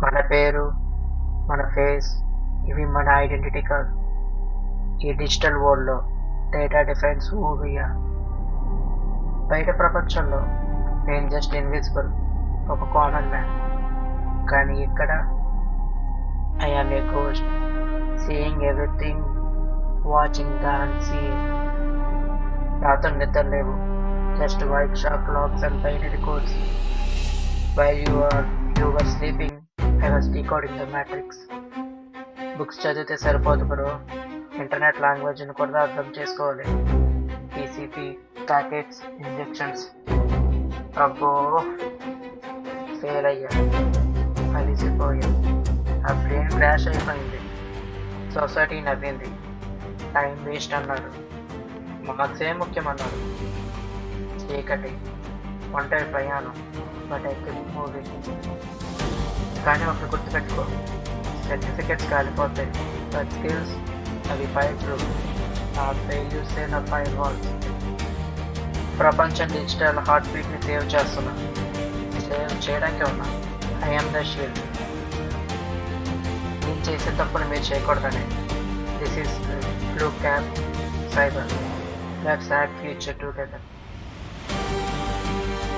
మన పేరు, మన ఫేస్ ఇవి మన ఐడెంటిటీ కాదు. ఈ డిజిటల్ వరల్డ్లో data defines who we are. బయట ప్రపంచంలో నేను జస్ట్ ఇన్విజిబుల్, ఒక కామన్ మ్యాన్. కానీ ఇక్కడ I am a ghost, seeing everything, watching the unseen. రాత్రి నిద్ర లేవు, just white shock locks and binary codes. While you were sleeping, I was decoding the matrix. Books చదివితే సరిపోదు బ్రో, ఇంటర్నెట్ లాంగ్వేజ్ని కూడా అర్థం చేసుకోవాలి. TCP, packets, injections. అబ్బో, ఫెయిల్ అయ్యా, అలిసిపోయా. ఆ బ్రెయిన్ క్రాష్ అయిపోయింది. సొసైటీ నవ్వింది, టైం వేస్ట్ అన్నారు, మార్క్సే ముఖ్యమన్నారు. చీకటి, ఒంటరి ప్రయాణం, బట్ ఐ కెప్ట్ మూవింగ్. కానీ ఒకటి గుర్తుపెట్టుకో, సర్టిఫికెట్స్ కాలిపోతాయి, బట్ స్కిల్స్ అవి ఫైల్ ప్రూఫ్. ఆ ఫెయిల్యూర్సే నా ఫైల్ వాల్స్. ప్రపంచం డిజిటల్ హార్ట్ బీట్ని సేవ్ చేస్తున్నా, సేవ్ చేయడానికి ఉన్నా. I'm the shield. నేను చేసే తప్పుని మీరు చేయకూడదని. This is blue cap cyber. Let's hack future together.